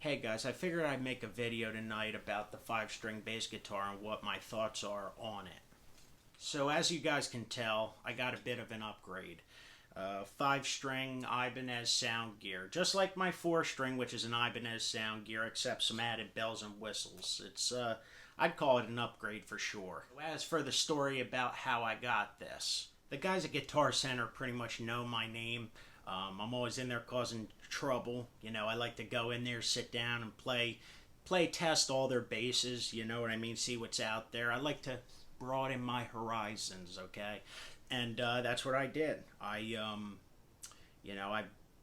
Hey guys, I figured I'd make a video tonight about the 5 string bass guitar and what my thoughts are on it. So as you guys can tell, I got a bit of an upgrade. 5 string Ibanez sound gear, just like my 4 string, which is an Ibanez sound gear, except some added bells and whistles. I'd call it an upgrade for sure. As for the story about how I got this, the guys at Guitar Center pretty much know my name. I'm always in there causing trouble. I like to go in there, sit down, and play test all their basses. You know what I mean? See what's out there. I like to broaden my horizons. Okay, and that's what I did. I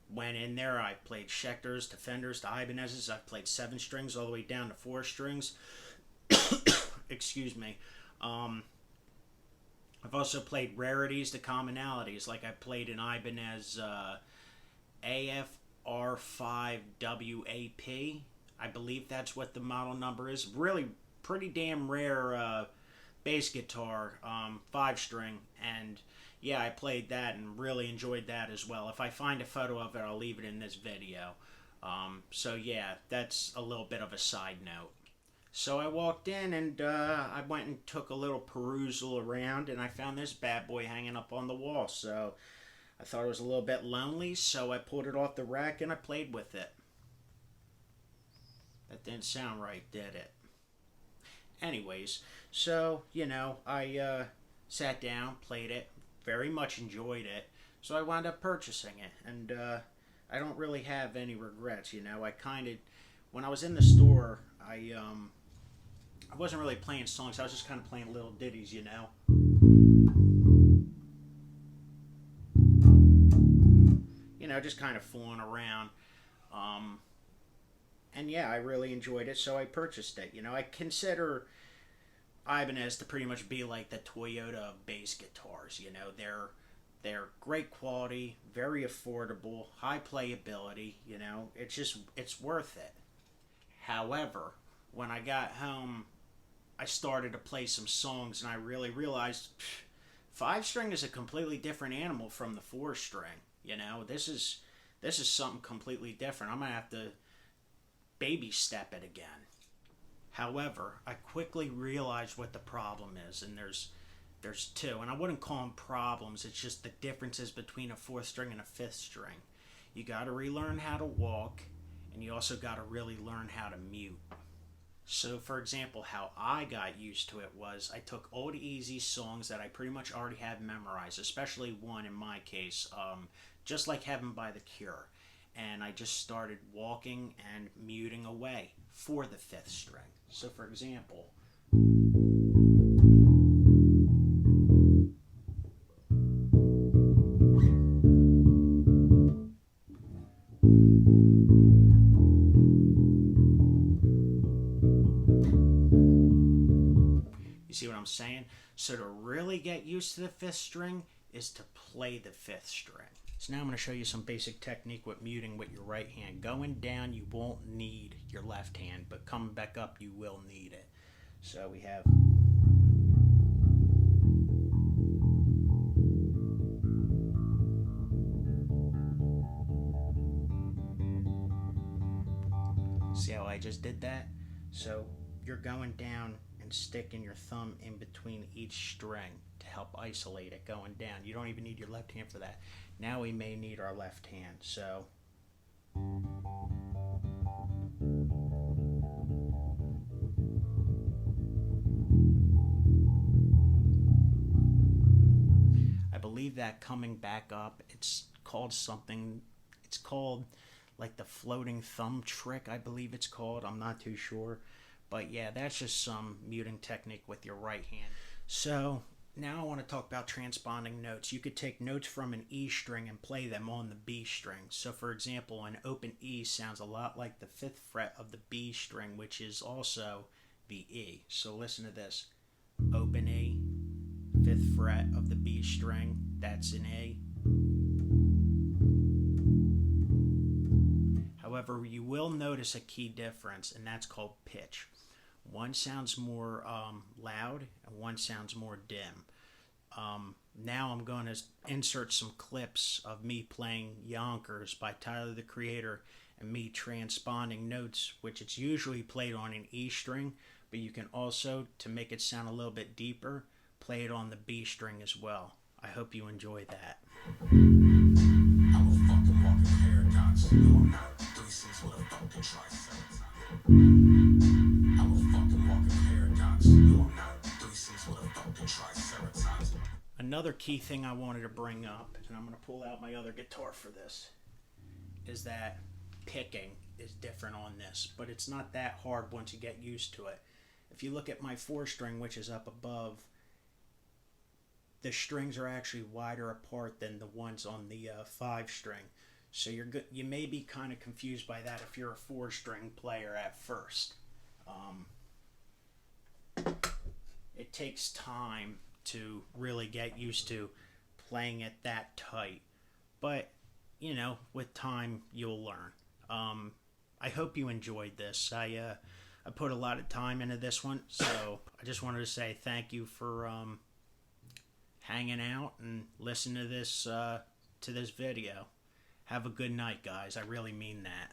went in there. I played Schecters to Fenders to Ibanez's. I played 7 strings all the way down to 4 strings. Excuse me. I've also played rarities to commonalities, like I played an Ibanez AFR5WAP. I believe that's what the model number is. Really pretty damn rare bass guitar, 5 string, and yeah, I played that and really enjoyed that as well. If I find a photo of it, I'll leave it in this video. So yeah, that's a little bit of a side note. So I walked in and I went and took a little perusal around, and I found this bad boy hanging up on the wall. So I thought it was a little bit lonely, so I pulled it off the rack and I played with it. That didn't sound right, did it? Anyways, so, I sat down, played it, very much enjoyed it, so I wound up purchasing it, and I don't really have any regrets. When I was in the store, I wasn't really playing songs. I was just kind of playing little ditties. Just kind of fooling around. And yeah, I really enjoyed it, so I purchased it. I consider Ibanez to pretty much be like the Toyota of bass guitars. They're great quality, very affordable, high playability. It's worth it. However, when I got home, I started to play some songs, and I really realized 5 string is a completely different animal from the 4 string. This is something completely different. I'm gonna have to baby step it again. However, I quickly realized what the problem is, and there's two, and I wouldn't call them problems. It's just the differences between a 4 string and a 5th string. You got to relearn how to walk, and you also got to really learn how to mute. So, for example, how I got used to it was I took old easy songs that I pretty much already had memorized, especially one in my case, just like Heaven by the Cure. And I just started walking and muting away for the 5th string. So, for example, you see what I'm saying? So to really get used to the 5th string is to play the 5th string. So now I'm going to show you some basic technique with muting with your right hand. Going down, you won't need your left hand, but coming back up, you will need it. So we have... See how I just did that? So you're going down and sticking your thumb in between each string to help isolate it going down. You don't even need your left hand for that. Now we may need our left hand. So I believe that coming back up, it's called like the floating thumb trick, I believe it's called. I'm not too sure. But yeah, that's just some muting technique with your right hand. So now I want to talk about transponding notes. You could take notes from an E string and play them on the B string. So for example, an open E sounds a lot like the 5th fret of the B string, which is also the E. So listen to this. Open E, 5th fret of the B string, that's an A. However, you will notice a key difference, and that's called pitch. One sounds more loud, and one sounds more dim. Now I'm going to insert some clips of me playing Yonkers by Tyler the Creator and me transponding notes, which it's usually played on an E string, but you can also, to make it sound a little bit deeper, play it on the B string as well. I hope you enjoy that. I'm a fucking walking paradox. No, I'm not. 3-6 with a fucking triceratops. I'm a fucking walking paradox. No, I'm not. 3-6 with a fucking triceratops. Another key thing I wanted to bring up, and I'm going to pull out my other guitar for this, is that picking is different on this, but it's not that hard once you get used to it. If you look at my 4-string, which is up above, the strings are actually wider apart than the ones on the 5-string. So you may be kind of confused by that if you're a 4-string player at first. It takes time to really get used to playing it that tight. But, you know, with time, you'll learn. I hope you enjoyed this. I put a lot of time into this one, so I just wanted to say thank you for hanging out and listening to this video. Have a good night, guys. I really mean that.